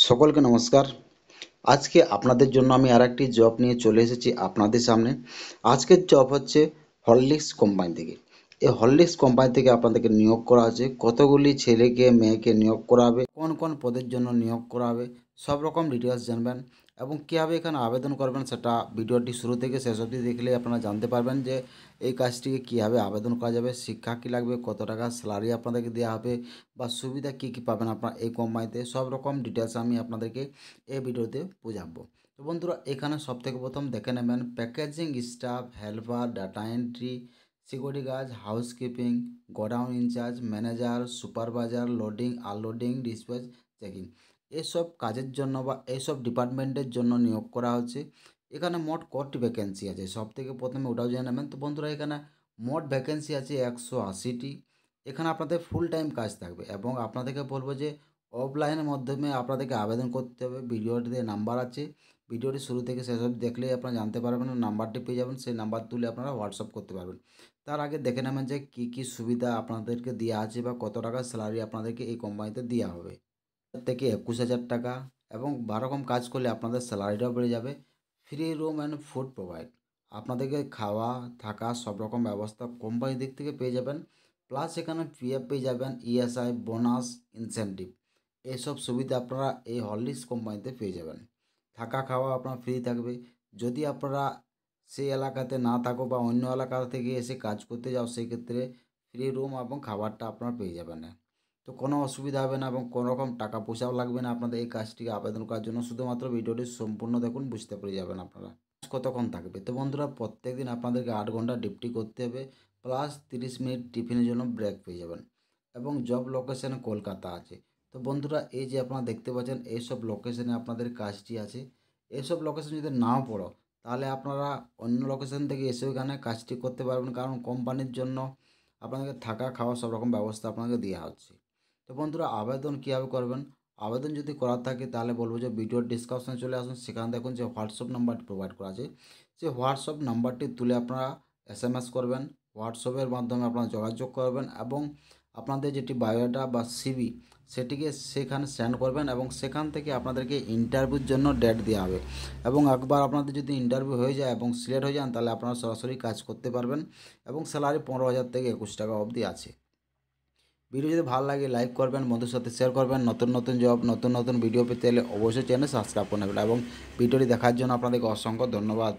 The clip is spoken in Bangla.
সকলকে নমস্কার। আজকে আপনাদের জন্য আমি আরেকটি জব নিয়ে চলে এসেছি আপনাদের সামনে। আজকের জব হচ্ছে হরলিক্স কোম্পানি থেকে। এই হরলিক্স কোম্পানি থেকে আপনাদেরকে নিয়োগ করা আছে। কতগুলি ছেলেকে মেয়েকে নিয়োগ করা হবে, কোন কোন পদের জন্য নিয়োগ করা হবে, সব রকম ডিটেলস জানবেন এবং কীভাবে এখানে আবেদন করবেন সেটা ভিডিওটি শুরু থেকে শেষ অবধি দেখলে আপনারা জানতে পারবেন যে এই কাজটিকে কীভাবে আবেদন করা যাবে, শিক্ষা কী লাগবে, কত টাকা স্যালারি আপনাদেরকে দেওয়া হবে বা সুবিধা কী কী পাবেন আপনারা এই কোম্পানিতে, সব রকম ডিটেলস আমি আপনাদেরকে এই ভিডিওতে বোঝাবো। তো বন্ধুরা, এখানে সবথেকে প্রথম দেখে নেবেন packaging staff, helper, data entry, security guard, housekeeping, godown in charge, manager, supervisor, loading, unloading, dispatch, checking, এসব কাজের জন্য বা এইসব ডিপার্টমেন্টের জন্য নিয়োগ করা হচ্ছে। এখানে মোট কটি ভ্যাকেন্সি আছে সব থেকে প্রথমে ওটাও জেনে নেবেন। তো বন্ধুরা, এখানে মোট ভ্যাকেন্সি আছে 180টি। এখানে আপনাদের ফুল টাইম কাজ থাকবে এবং আপনাদেরকে বলবো যে অফলাইনের মাধ্যমে আপনাদেরকে আবেদন করতে হবে। ভিডিওটিতে নাম্বার আছে, ভিডিওটি শুরু থেকে শেষ অবধি দেখলেই আপনারা জানতে পারবেন, নাম্বারটি পেয়ে যাবেন, সেই নাম্বার তুলে আপনারা হোয়াটসঅ্যাপ করতে পারবেন। তার আগে দেখে নেবেন যে কী কী সুবিধা আপনাদেরকে দেওয়া আছে বা কত টাকা স্যালারি আপনাদেরকে এই কোম্পানিতে দেওয়া হবে। থেকে 21,000 টাকা এবং 12 রকম কাজ করলে আপনাদের স্যালারিটাও বেড়ে যাবে। Free room and food provide, আপনাদেরকে খাওয়া থাকা সব রকম ব্যবস্থা কোম্পানির দিক থেকে পেয়ে যাবেন। প্লাস এখানে পিএফ পেয়ে যাবেন, ইএসআই, বোনাস, ইনসেনটিভ, এইসব সুবিধা আপনারা এই হরলিক্স কোম্পানিতে পেয়ে যাবেন। থাকা খাওয়া আপনার ফ্রি থাকবে। যদি আপনারা সেই এলাকাতে না থাকো বা অন্য এলাকা থেকে এসে কাজ করতে যাও, সেই ক্ষেত্রে ফ্রি রুম এবং খাবারটা আপনারা পেয়ে যাবেন। তো কোনো অসুবিধা হবে না এবং কোনো রকম টাকা পয়সাও লাগবে না আপনাদের এই কাজটিকে আবেদন করার জন্য। শুধুমাত্র ভিডিওটি সম্পূর্ণ দেখুন, বুঝতে পেরে যাবেন আপনারা কতক্ষণ থাকবে। তো বন্ধুরা, প্রত্যেক দিন আপনাদেরকে 8 ঘন্টা ডিউটি করতে হবে, প্লাস 30 মিনিট টিফিনের জন্য ব্রেক পেয়ে যাবেন এবং জব লোকেশন কলকাতা আছে। তো বন্ধুরা, এই যে আপনারা দেখতে পাচ্ছেন এইসব লোকেশনে আপনাদের কাজটি আছে। এইসব লোকেশন যদি নাও পড়ো তাহলে আপনারা অন্য লোকেশন থেকে এসেও এখানে কাজটি করতে পারবেন, কারণ কোম্পানির জন্য আপনাদেরকে থাকা খাওয়া সব রকম ব্যবস্থা আপনাকে দেওয়া হচ্ছে। তো বন্ধুরা, আবেদন কীভাবে করবেন, আবেদন যদি করার থাকে তাহলে বলবো যে ভিডিওর ডিসক্রিপশনে চলে আসুন, সেখানে দেখুন যে হোয়াটসঅ্যাপ নাম্বারটি প্রোভাইড করা আছে। সেই হোয়াটসঅ্যাপ নাম্বারটি তুলে আপনারা এসএমএস করবেন, হোয়াটসঅ্যাপের মাধ্যমে আপনারা যোগাযোগ করবেন এবং আপনাদের যেটি বায়োডাটা বা সিভি সেটিকে সেখানে সেন্ড করবেন এবং সেখান থেকে আপনাদেরকে ইন্টারভিউর জন্য ডেট দেওয়া হবে। এবং একবার আপনাদের যদি ইন্টারভিউ হয়ে যায় এবং সিলেক্ট হয়ে যান তাহলে আপনারা সরাসরি কাজ করতে পারবেন এবং স্যালারি 15,000 থেকে 21 টাকা অবধি আছে। ভিডিও যদি ভালো লাগে লাইক করবেন, বন্ধুর সাথে শেয়ার করবেন। নতুন নতুন জব, নতুন নতুন ভিডিও পেতে হলে অবশ্যই চ্যানেল সাবস্ক্রাইব করে নেবেন এবং ভিডিওটি দেখার জন্য আপনাদেরকে অসংখ্য ধন্যবাদ।